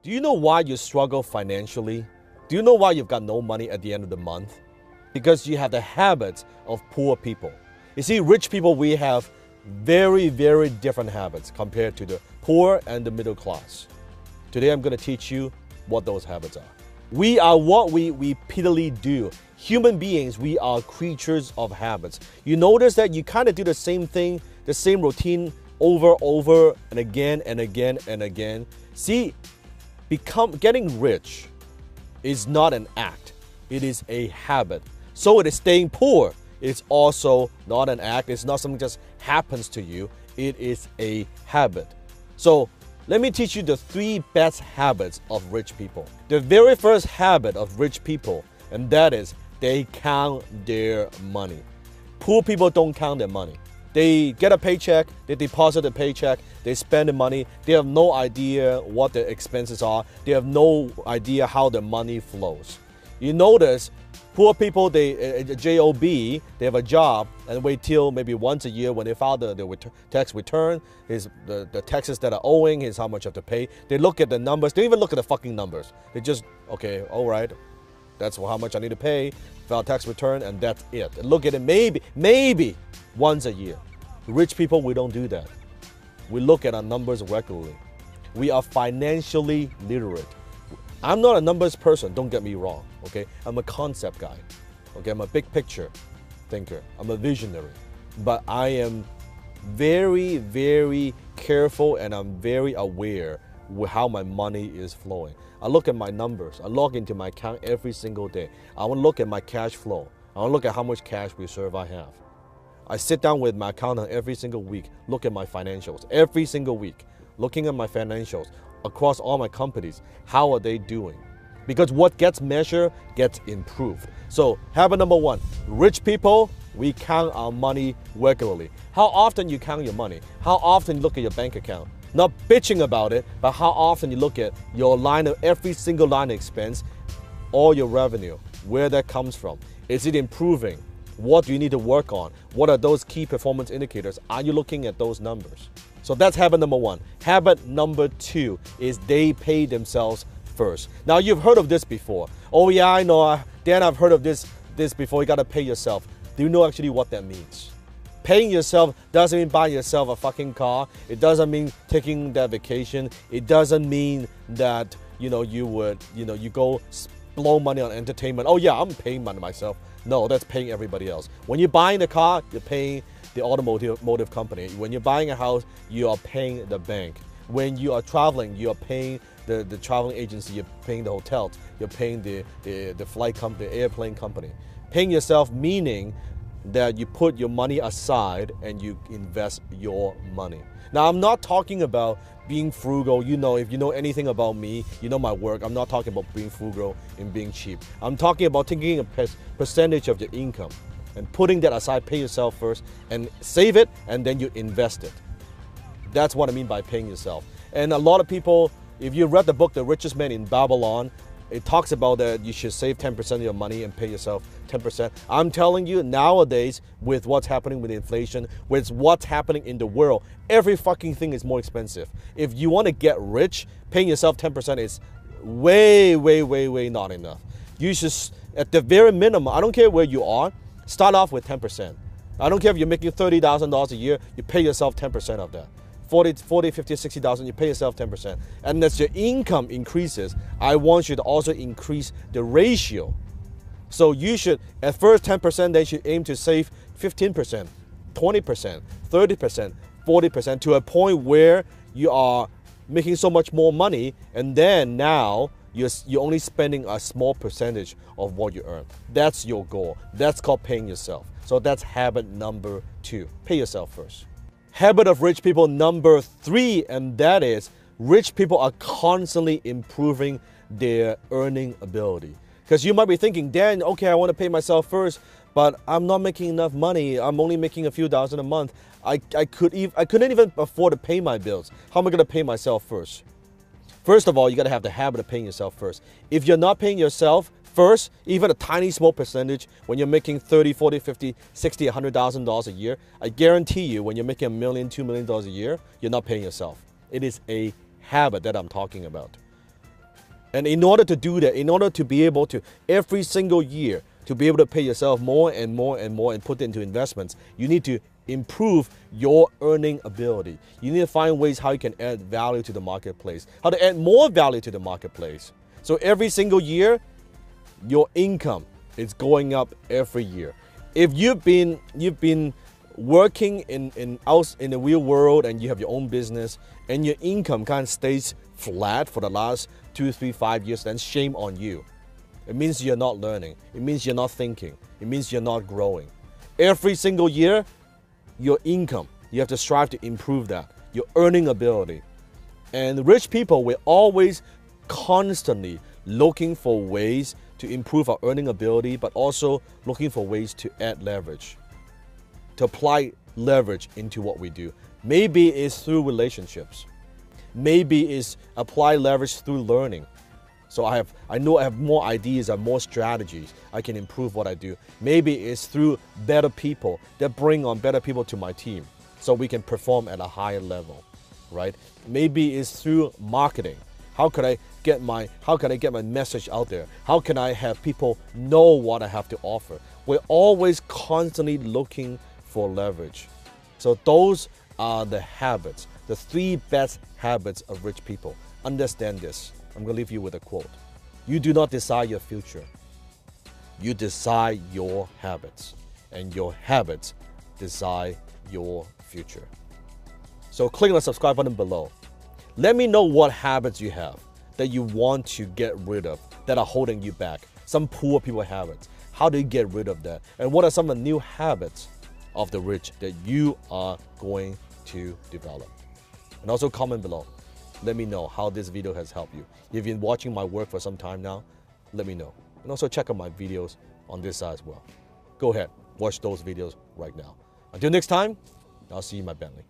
Do you know why you struggle financially? Do you know why you've got no money at the end of the month? Because you have the habits of poor people. You see, rich people, we have very, very different habits compared to the poor and the middle class. Today, I'm going to teach you what those habits are. We are what we repeatedly do. Human beings, we are creatures of habits. You notice that you kind of do the same thing, the same routine over and again and again and again. See, getting rich is not an act. It is a habit. So it is staying poor. It's also not an act. It's not something that just happens to you. It is a habit. So let me teach you the 3 best habits of rich people. The very first habit of rich people, and that is they count their money. Poor people don't count their money. They get a paycheck, they deposit the paycheck, they spend the money. They have no idea what their expenses are. They have no idea how the money flows. You notice poor people, JOB, they have a job and wait till maybe once a year when they file the tax return, the taxes that are owing, is how much you have to pay. They look at the numbers. They don't even look at the fucking numbers. They just, okay, all right, that's how much I need to pay, file tax return, and that's it. And look at it maybe once a year. Rich people, we don't do that. We look at our numbers regularly. We are financially literate. I'm not a numbers person, don't get me wrong, okay? I'm a concept guy, okay? I'm a big picture thinker. I'm a visionary. But I am very, very careful and I'm very aware with how my money is flowing. I look at my numbers. I log into my account every single day. I want to look at my cash flow. I want to look at how much cash reserve I have. I sit down with my accountant every single week, look at my financials every single week, looking at my financials across all my companies. How are they doing? Because what gets measured gets improved. So habit number 1, rich people, we count our money regularly. How often you count your money? How often you look at your bank account? Not bitching about it, but how often you look at your every single line of expense, all your revenue, where that comes from. Is it improving? What do you need to work on? What are those key performance indicators? Are you looking at those numbers? So that's habit number 1. Habit number 2 is they pay themselves first. Now you've heard of this before. Oh yeah, I know, Dan, I've heard of this before. You gotta pay yourself. Do you know actually what that means? Paying yourself doesn't mean buying yourself a fucking car. It doesn't mean taking that vacation. It doesn't mean that, you go blow money on entertainment. Oh yeah, I'm paying money myself. No, that's paying everybody else. When you're buying a car, you're paying the automotive company. When you're buying a house, you are paying the bank. When you are traveling, you are paying the traveling agency. You're paying the hotels. You're paying the flight company, the airplane company. Paying yourself meaning that you put your money aside and you invest your money. Now, I'm not talking about being frugal. If you know anything about me, you know my work. I'm not talking about being frugal and being cheap. I'm talking about taking a percentage of your income and putting that aside, pay yourself first, and save it, and then you invest it. That's what I mean by paying yourself. And a lot of people, if you read the book, The Richest Man in Babylon, it talks about that you should save 10% of your money and pay yourself 10%. I'm telling you, nowadays, with what's happening with inflation, with what's happening in the world, every fucking thing is more expensive. If you want to get rich, paying yourself 10% is way, way, way, way not enough. You should, at the very minimum, I don't care where you are, start off with 10%. I don't care if you're making $30,000 a year, you pay yourself 10% of that. 40, 50, 60,000, you pay yourself 10%. And as your income increases, I want you to also increase the ratio. So you should, at first 10%, they should aim to save 15%, 20%, 30%, 40%, to a point where you are making so much more money, and then now you're only spending a small percentage of what you earn. That's your goal. That's called paying yourself. So that's habit number 2. Pay yourself first. Habit of rich people number 3, and that is rich people are constantly improving their earning ability. Because you might be thinking, Dan, okay, I want to pay myself first, but I'm not making enough money. I'm only making a few thousand a month. I couldn't even afford to pay my bills. How am I going to pay myself first? First of all, you got to have the habit of paying yourself first. If you're not paying yourself first, even a tiny small percentage, when you're making 30, 40, 50, 60, $100,000 a year, I guarantee you when you're making $1 million, $2 million a year, you're not paying yourself. It is a habit that I'm talking about. And in order to do that, in order to be able to, every single year, to be able to pay yourself more and more and more and put it into investments, you need to improve your earning ability. You need to find ways how you can add value to the marketplace, how to add more value to the marketplace. So every single year, your income is going up every year. If you've been working in the real world and you have your own business and your income kind of stays flat for the last 2, 3, 5 years, then shame on you. It means you're not learning. It means you're not thinking. It means you're not growing. Every single year, your income, you have to strive to improve that, your earning ability. And rich people, we're always constantly looking for ways to improve our earning ability, but also looking for ways to add leverage, to apply leverage into what we do. Maybe it's through relationships. Maybe it's apply leverage through learning. So I know I have more ideas and more strategies. I can improve what I do. Maybe it's through better people that bring on better people to my team so we can perform at a higher level, right? Maybe it's through marketing. How can I get my message out there? How can I have people know what I have to offer? We're always constantly looking for leverage. So those are the habits, the 3 best habits of rich people. Understand this. I'm going to leave you with a quote. You do not decide your future. You decide your habits. And your habits decide your future. So click on the subscribe button below. Let me know what habits you have that you want to get rid of, that are holding you back. Some poor people habits. How do you get rid of that? And what are some of the new habits of the rich that you are going to develop? And also comment below. Let me know how this video has helped you. If you've been watching my work for some time now, let me know. And also check out my videos on this side as well. Go ahead, watch those videos right now. Until next time, I'll see you in my Bentley.